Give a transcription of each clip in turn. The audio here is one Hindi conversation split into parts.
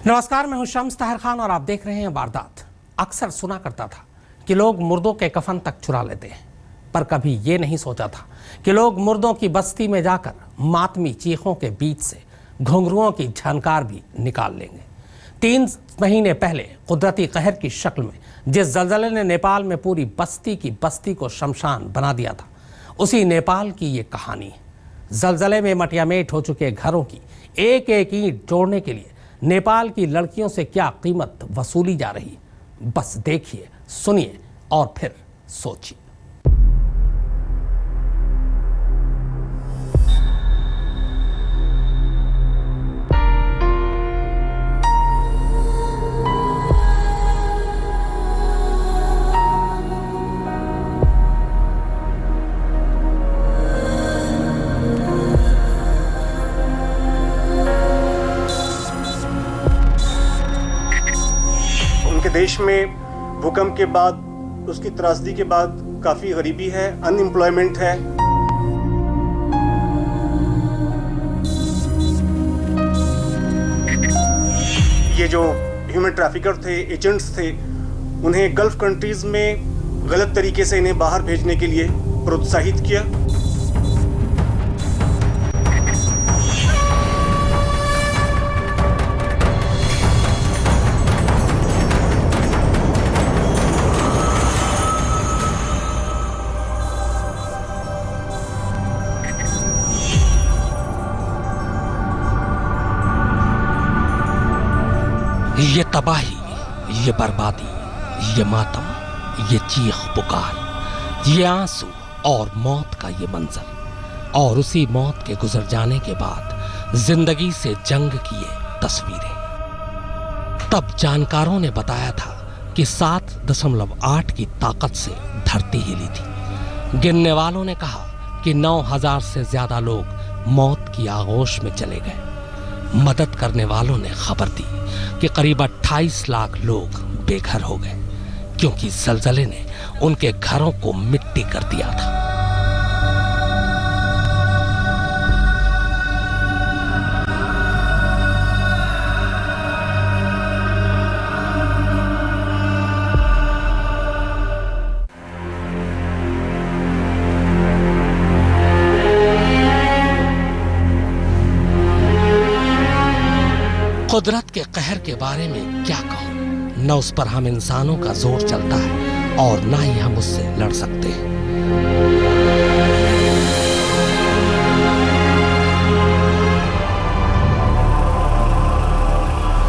नमस्कार, मैं हूं शम्स ताहिर खान और आप देख रहे हैं वारदात। अक्सर सुना करता था कि लोग मुर्दों के कफन तक चुरा लेते हैं, पर कभी ये नहीं सोचा था कि लोग मुर्दों की बस्ती में जाकर मातमी चीखों के बीच से घुंघरुओं की झनकार भी निकाल लेंगे। 3 महीने पहले कुदरती कहर की शक्ल में जिस जलजले ने नेपाल में पूरी बस्ती की बस्ती को शमशान बना दिया था, उसी नेपाल की ये कहानी है। जलजले में मटियामेट हो चुके घरों की एक एक ईंट जोड़ने के लिए नेपाल की लड़कियों से क्या कीमत वसूली जा रही है, बस देखिए, सुनिए और फिर सोचिए। देश में भूकंप के बाद, उसकी त्रासदी के बाद काफी गरीबी है, अनएम्प्लॉयमेंट है। ये जो ह्यूमन ट्रैफिकर थे, एजेंट्स थे, उन्हें गल्फ कंट्रीज में गलत तरीके से इन्हें बाहर भेजने के लिए प्रोत्साहित किया। ये तबाही, ये बर्बादी, ये मातम, ये चीख पुकार, ये आंसू और मौत का ये मंजर, और उसी मौत के गुजर जाने के बाद जिंदगी से जंग की ये तस्वीरें। तब जानकारों ने बताया था कि 7.8 की ताकत से धरती हिली थी। गिनने वालों ने कहा कि 9,000 से ज्यादा लोग मौत की आगोश में चले गए। मदद करने वालों ने खबर दी कि करीब 28 लाख लोग बेघर हो गए, क्योंकि जलजले ने उनके घरों को मिट्टी कर दिया था। कुदरत के कहर के बारे में क्या कहूं, न उस पर हम इंसानों का जोर चलता है और न ही हम उससे लड़ सकते हैं।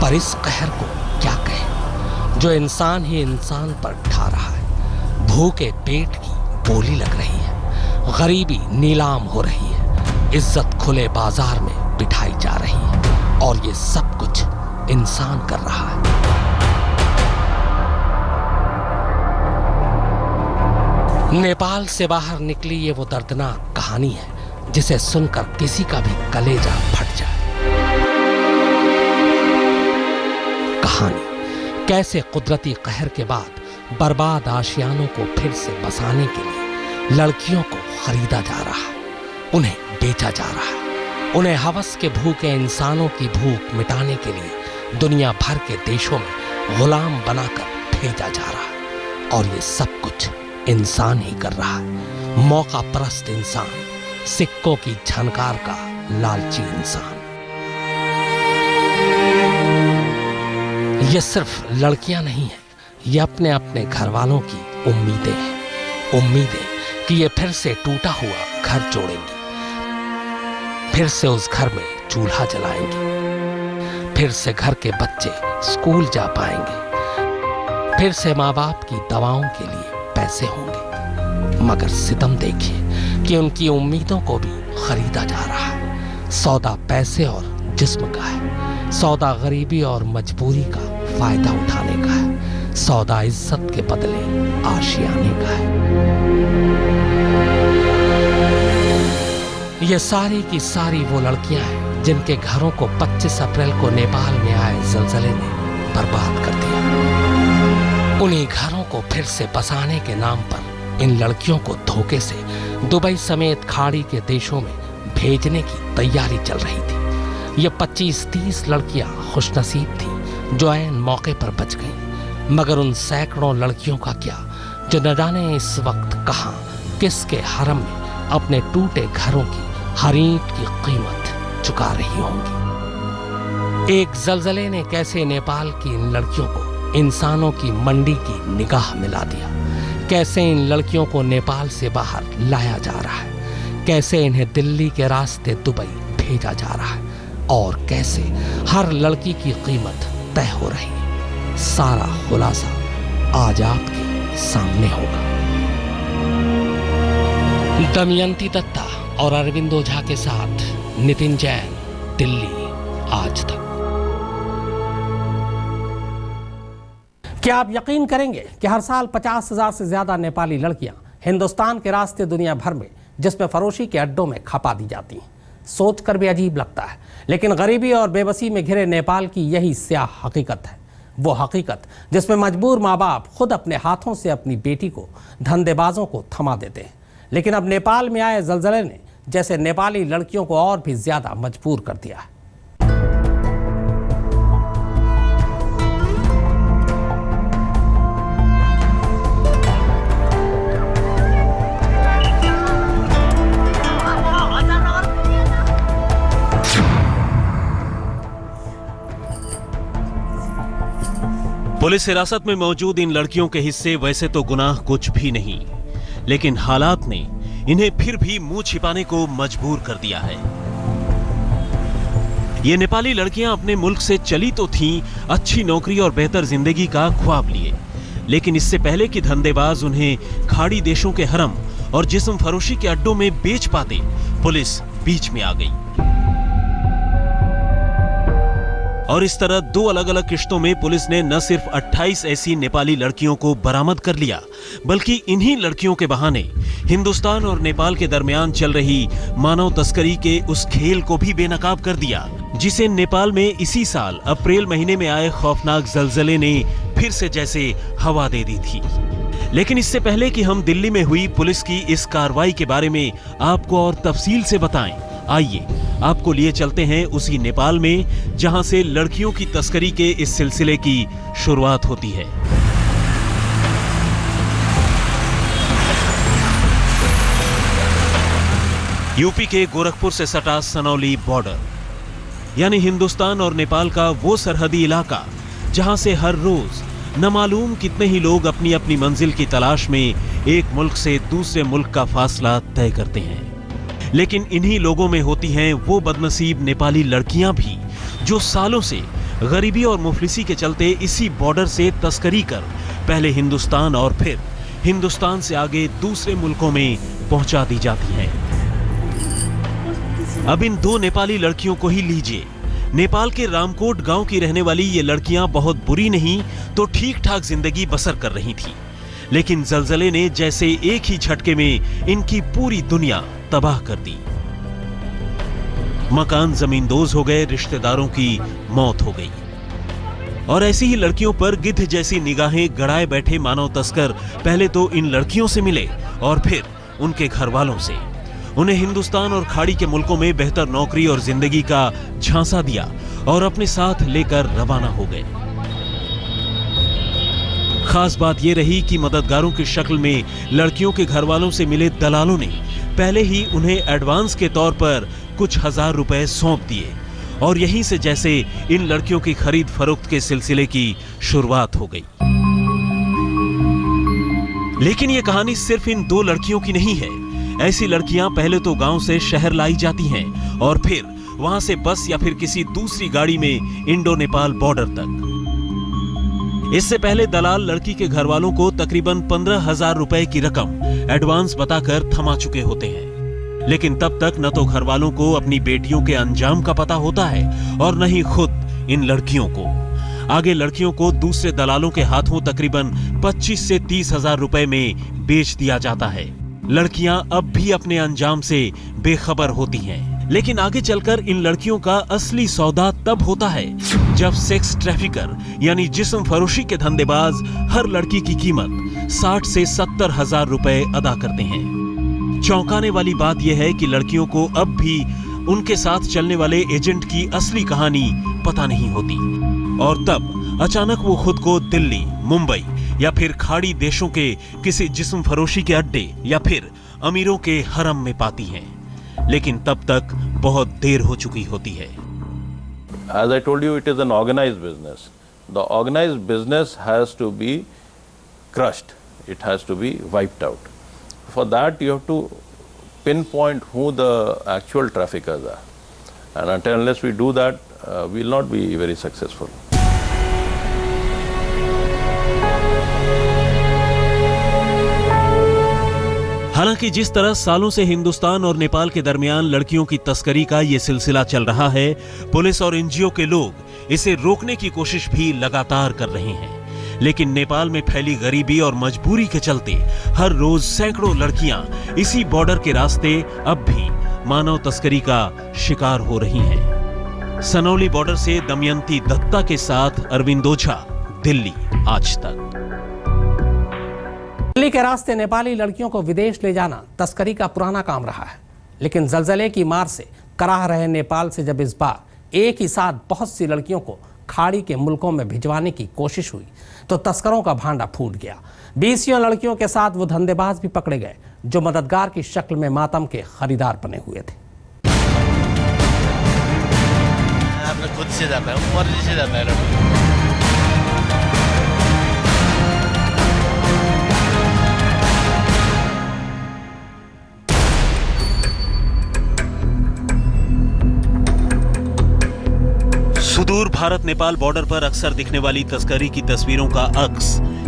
पर इस कहर को क्या कहें जो इंसान ही इंसान पर ढा रहा है। भूखे पेट की बोली लग रही है, गरीबी नीलाम हो रही है, इज्जत खुले बाजार में बिठाई जा रही है, और ये सब कुछ इंसान कर रहा है। नेपाल से बाहर निकली ये वो दर्दनाक कहानी है जिसे सुनकर किसी का भी कलेजा फट जाए। कहानी कैसे कुदरती कहर के बाद बर्बाद आशियानों को फिर से बसाने के लिए लड़कियों को खरीदा जा रहा है, उन्हें बेचा जा रहा है, उन्हें हवस के भूखे इंसानों की भूख मिटाने के लिए दुनिया भर के देशों में गुलाम बनाकर भेजा जा रहा है। और ये सब कुछ इंसान ही कर रहा है, मौका परस्त इंसान, सिक्कों की झनकार का लालची इंसान। ये सिर्फ लड़कियां नहीं हैं, ये अपने अपने घर वालों की उम्मीदें हैं। उम्मीदें कि ये फिर से टूटा हुआ घर जोड़ेंगी, फिर से उस घर में चूल्हा जलाएंगे, फिर से घर के बच्चे स्कूल जा पाएंगे, फिर से माँ बाप की दवाओं के लिए पैसे होंगे। मगर सितम देखिए कि उनकी उम्मीदों को भी खरीदा जा रहा है। सौदा पैसे और जिस्म का है, सौदा गरीबी और मजबूरी का फायदा उठाने का है, सौदा इज्जत के बदले आशियाने का है। ये सारी की सारी वो लड़कियां हैं जिनके घरों को 25 अप्रैल को नेपाल में आए जलजले ने बर्बाद कर दिया। उन्हीं घरों को फिर से बसाने के नाम पर इन लड़कियों को धोखे से दुबई समेत खाड़ी के देशों में भेजने की तैयारी चल रही थी। ये 25-30 लड़कियां खुशनसीब थीं जो ऐन मौके पर बच गईं। मगर उन सैकड़ों लड़कियों का क्या जो न जाने इस वक्त कहां किसके हरम में अपने टूटे घरों की हर ईंट की कीमत चुका रही होंगी। एक जलजले ने कैसे नेपाल की इन लड़कियों को इंसानों की मंडी की निगाह मिला दिया। कैसे इन लड़कियों को नेपाल से बाहर लाया जा रहा है, कैसे इन्हें दिल्ली के रास्ते दुबई भेजा जा रहा है और कैसे हर लड़की की कीमत तय हो रही है। सारा खुलासा आज आपके सामने होगा। दमयंती दत्ता और अरविंदो झा के साथ नितिन जैन, दिल्ली आज तक। क्या आप यकीन करेंगे कि हर साल 50,000 से ज्यादा नेपाली लड़कियां हिंदुस्तान के रास्ते दुनिया भर में जिसमें फरोशी के अड्डों में खपा दी जाती हैं। सोचकर भी अजीब लगता है, लेकिन गरीबी और बेबसी में घिरे नेपाल की यही स्याह हकीकत है। वो हकीकत जिसमें मजबूर माँ बाप खुद अपने हाथों से अपनी बेटी को धंधेबाजों को थमा देते हैं। लेकिन अब नेपाल में आए जलजले ने जैसे नेपाली लड़कियों को और भी ज्यादा मजबूर कर दिया है। पुलिस हिरासत में मौजूद इन लड़कियों के हिस्से वैसे तो गुनाह कुछ भी नहीं, लेकिन हालात ने इन्हें फिर भी मुंह छिपाने को मजबूर कर दिया है। ये नेपाली लड़कियां अपने मुल्क से चली तो थीं अच्छी नौकरी और बेहतर जिंदगी का ख्वाब लिए, लेकिन इससे पहले कि धंधेबाज उन्हें खाड़ी देशों के हरम और जिस्म फरोशी के अड्डों में बेच पाते, पुलिस बीच में आ गई और इस तरह दो अलग अलग किश्तों में पुलिस ने न सिर्फ 28 ऐसी नेपाली लड़कियों को बरामद कर लिया, बल्कि इन्हीं लड़कियों के बहाने हिंदुस्तान और नेपाल के दरमियान चल रही मानव तस्करी के उस खेल को भी बेनकाब कर दिया, जिसे नेपाल में इसी साल अप्रैल महीने में आए खौफनाक जलजले ने फिर से जैसे हवा दे दी थी। लेकिन इससे पहले कि हम दिल्ली में हुई पुलिस की इस कार्रवाई के बारे में आपको और तफसील से बताएं, आइए आपको लिए चलते हैं उसी नेपाल में जहां से लड़कियों की तस्करी के इस सिलसिले की शुरुआत होती है। यूपी के गोरखपुर से सटा सनौली बॉर्डर, यानी हिंदुस्तान और नेपाल का वो सरहदी इलाका जहां से हर रोज न मालूम कितने ही लोग अपनी अपनी मंजिल की तलाश में एक मुल्क से दूसरे मुल्क का फासला तय करते हैं। लेकिन इन्हीं लोगों में होती हैं वो बदनसीब नेपाली लड़कियां भी जो सालों से गरीबी और मुफलिसी के चलते इसी बॉर्डर से तस्करी कर पहले हिंदुस्तान और फिर हिंदुस्तान से आगे दूसरे मुल्कों में पहुंचा दी जाती हैं। अब इन दो नेपाली लड़कियों को ही लीजिए। नेपाल के रामकोट गांव की रहने वाली ये लड़कियां बहुत बुरी नहीं तो ठीक ठाक जिंदगी बसर कर रही थी, लेकिन जलजले ने जैसे एक ही झटके में इनकी पूरी दुनिया तबाह कर दी। मकान जमींदोज हो गए, रिश्तेदारों की मौत हो गई और ऐसी ही लड़कियों पर गिद्ध जैसी निगाहें गड़ाए बैठे मानव तस्कर पहले तो इन लड़कियों से मिले और फिर उनके घर वालों से। उन्हें हिंदुस्तान और खाड़ी के मुल्कों में बेहतर नौकरी और जिंदगी का झांसा दिया और अपने साथ लेकर रवाना हो गए। खास बात यह रही कि मददगारों की शक्ल में लड़कियों के घर वालों से मिले दलालों ने पहले ही उन्हें एडवांस के तौर पर कुछ हजार रुपए सौंप दिए और यहीं से जैसे इन लड़कियों की खरीद फरोख्त के सिलसिले की शुरुआत हो गई। लेकिन यह कहानी सिर्फ इन दो लड़कियों की नहीं है। ऐसी लड़कियां पहले तो गांव से शहर लाई जाती हैं और फिर वहां से बस या फिर किसी दूसरी गाड़ी में इंडो नेपाल बॉर्डर तक। इससे पहले दलाल लड़की के घर वालों को तकरीबन 15,000 रुपए की रकम एडवांस बताकर थमा चुके होते हैं, लेकिन तब तक न तो घर वालों को अपनी बेटियों के अंजाम का पता होता है और न ही खुद इन लड़कियों को। आगे लड़कियों को दूसरे दलालों के हाथों तकरीबन 25 से 30,000 रुपए में बेच दिया जाता है। लड़कियां अब भी अपने अंजाम से बेखबर होती हैं, लेकिन आगे चलकर इन लड़कियों का असली सौदा तब होता है जब सेक्स ट्रैफिकर यानी जिस्म फरोशी के धंधेबाज हर लड़की की कीमत 60 से 70,000 रुपए अदा करते हैं। चौंकाने वाली बात यह है कि लड़कियों को अब भी उनके साथ चलने वाले एजेंट की असली कहानी पता नहीं होती और तब अचानक वो खुद को दिल्ली, मुंबई या फिर खाड़ी देशों के किसी जिस्म फरोशी के अड्डे या फिर अमीरों के हरम में पाती हैं। लेकिन तब तक बहुत देर हो चुकी होती है। As I told you, it is an organized business. The organized business has to be crushed. It has to be wiped out. For that, you have to pinpoint who the actual traffickers are. And unless we do that, we will not be very successful. हालांकि जिस तरह सालों से हिंदुस्तान और नेपाल के दरमियान लड़कियों की तस्करी का ये सिलसिला चल रहा है, पुलिस और एनजीओ के लोग इसे रोकने की कोशिश भी लगातार कर रहे हैं। लेकिन नेपाल में फैली गरीबी और मजबूरी के चलते हर रोज सैकड़ों लड़कियां इसी बॉर्डर के रास्ते अब भी मानव तस्करी का शिकार हो रही हैं। सनौली बॉर्डर से दमयंती दत्ता के साथ अरविंद ओझा, दिल्ली, आज तक। दिल्ली के रास्ते नेपाली लड़कियों को विदेश ले जाना तस्करी का पुराना काम रहा है, लेकिन जलजले की मार से कराह रहे नेपाल से जब इस बार एक ही साथ बहुत सी लड़कियों को खाड़ी के मुल्कों में भिजवाने की कोशिश हुई तो तस्करों का भांडा फूट गया। 20 लड़कियों के साथ वो धंधेबाज भी पकड़े गए जो मददगार की शक्ल में मातम के खरीदार बने हुए थे। खुद से जाता है, मर्जी से जाता है। सुदूर भारत नेपाल बॉर्डर पर अक्सर दिखने वाली तस्करी की तस्वीरों का अक्स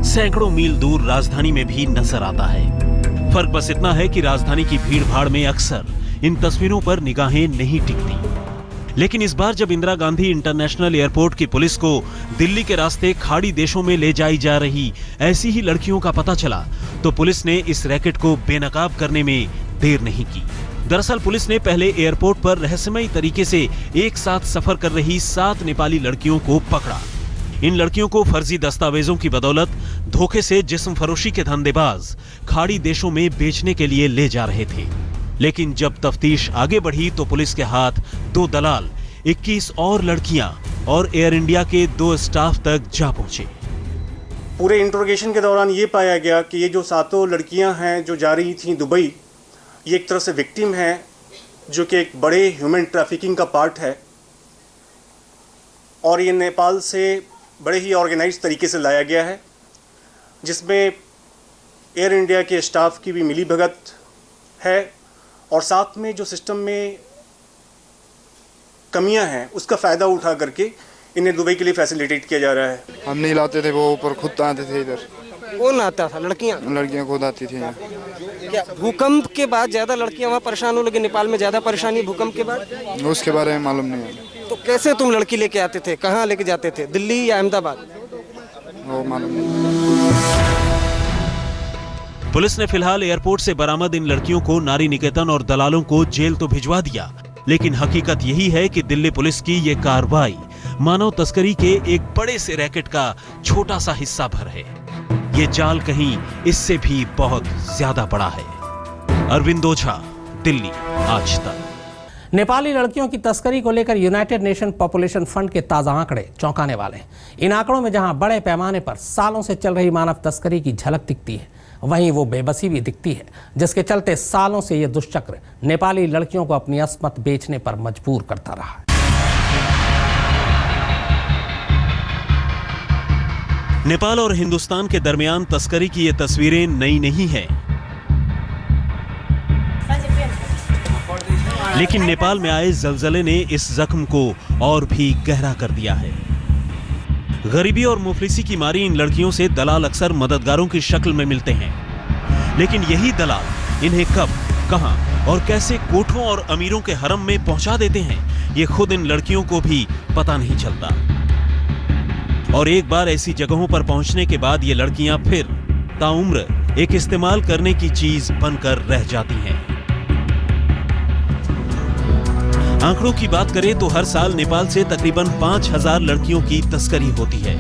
सैकड़ों मील दूर राजधानी में भी नजर आता है। फर्क बस इतना है कि राजधानी की भीड़-भाड़ में अक्सर इन तस्वीरों पर निगाहें नहीं टिकती। लेकिन इस बार जब इंदिरा गांधी इंटरनेशनल एयरपोर्ट की पुलिस को दिल्ली के रास्ते खाड़ी देशों में ले जाई जा रही ऐसी ही लड़कियों का पता चला तो पुलिस ने इस रैकेट को बेनकाब करने में देर नहीं की। दरअसल पुलिस ने पहले एयरपोर्ट पर रहस्यमयी तरीके से एक साथ सफर कर रही 7 नेपाली लड़कियों को पकड़ा। इन लड़कियों को फर्जी दस्तावेजों की बदौलत धोखे से जिस्म फरोशी के धंधेबाज खाड़ी देशों में बेचने के लिए ले जा रहे थे। लेकिन जब तफ्तीश आगे बढ़ी तो पुलिस के हाथ 2 दलाल, 21 और लड़कियां और एयर इंडिया के 2 स्टाफ तक जा पहुंचे। पूरे इंट्रोगेशन के दौरान ये पाया गया कि ये जो 7 लड़कियां हैं जो जा रही थी दुबई, ये एक तरह से विक्टिम है जो कि एक बड़े ह्यूमन ट्रैफिकिंग का पार्ट है और ये नेपाल से बड़े ही ऑर्गेनाइज्ड तरीके से लाया गया है, जिसमें एयर इंडिया के स्टाफ की भी मिलीभगत है और साथ में जो सिस्टम में कमियां हैं उसका फ़ायदा उठा करके इन्हें दुबई के लिए फैसिलिटेट किया जा रहा है। हम नहीं लाते थे, वो ऊपर खुद आते थे। इधर कौन आता था? लड़कियां खुद आती थी। क्या भूकंप के बाद ज्यादा लड़कियां वहाँ परेशान हो लगी? नेपाल में ज्यादा परेशानी भूकंप के बाद? उसके बारे में मालूम नहीं है। तो कैसे तुम लड़की लेके आते थे? कहाँ लेके जाते थे? दिल्ली या अहमदाबाद? वो मालूम नहीं। पुलिस ने फिलहाल एयरपोर्ट से बरामद इन लड़कियों को नारी निकेतन और दलालों को जेल तो भिजवा दिया, लेकिन हकीकत यही है कि दिल्ली पुलिस की ये कार्रवाई मानव तस्करी के एक बड़े से रैकेट का छोटा सा हिस्सा भर है। ये जाल कहीं इससे भी बहुत ज्यादा बड़ा है। अरविंद ओझा, दिल्ली, आज तक। नेपाली लड़कियों की तस्करी को लेकर यूनाइटेड नेशन पॉपुलेशन फंड के ताज़ा आंकड़े चौंकाने वाले हैं। इन आंकड़ों में जहां बड़े पैमाने पर सालों से चल रही मानव तस्करी की झलक दिखती है, वहीं वो बेबसी भी दिखती है जिसके चलते सालों से ये दुष्चक्र नेपाली लड़कियों को अपनी अस्मत बेचने पर मजबूर करता रहा है। नेपाल और हिंदुस्तान के दरमियान तस्करी की ये तस्वीरें नई नहीं हैं, लेकिन नेपाल में आए जलजले ने इस जख्म को और भी गहरा कर दिया है। गरीबी और मुफलिसी की मारी इन लड़कियों से दलाल अक्सर मददगारों की शक्ल में मिलते हैं, लेकिन यही दलाल इन्हें कब, कहां और कैसे कोठों और अमीरों के हरम में पहुंचा देते हैं, ये खुद इन लड़कियों को भी पता नहीं चलता। और एक बार ऐसी जगहों पर पहुंचने के बाद ये लड़कियां फिर ताउम्र एक इस्तेमाल करने की चीज बनकर रह जाती हैं। आंकड़ों की बात करें तो हर साल नेपाल से तकरीबन 5000 लड़कियों की तस्करी होती है,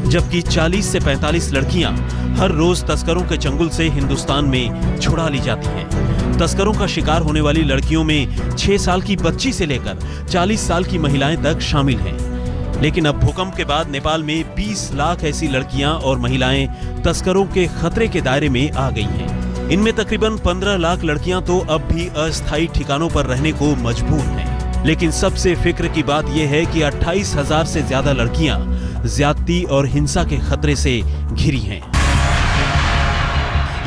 जबकि 40 से 45 लड़कियां हर रोज तस्करों के चंगुल से हिंदुस्तान में छुड़ा ली जाती हैं। तस्करों का शिकार होने वाली लड़कियों में 6 साल की बच्ची से लेकर 40 साल की महिलाएं तक शामिल हैं। लेकिन अब भूकंप के बाद नेपाल में 20 लाख ऐसी लड़कियां और महिलाएं तस्करों के खतरे के दायरे में आ गई हैं। इनमें तकरीबन 15 लाख लड़कियां तो अब भी अस्थायी ठिकानों पर रहने को मजबूर हैं। लेकिन सबसे फिक्र की बात यह है कि 28,000 से ज्यादा लड़कियां ज्यादती और हिंसा के खतरे से घिरी हैं।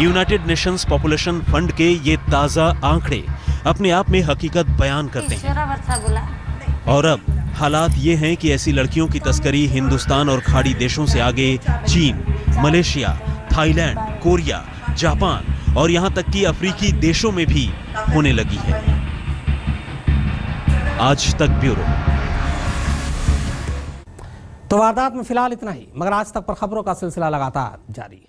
यूनाइटेड नेशंस पॉपुलेशन फंड के ये ताजा आंकड़े अपने आप में हकीकत बयान करते हैं। और अब हालात ये हैं कि ऐसी लड़कियों की तस्करी हिंदुस्तान और खाड़ी देशों से आगे चीन, मलेशिया, थाईलैंड, कोरिया, जापान और यहां तक कि अफ्रीकी देशों में भी होने लगी है। आज तक ब्यूरो। तो वारदात में फिलहाल इतना ही, मगर आज तक पर खबरों का सिलसिला लगातार जारी है।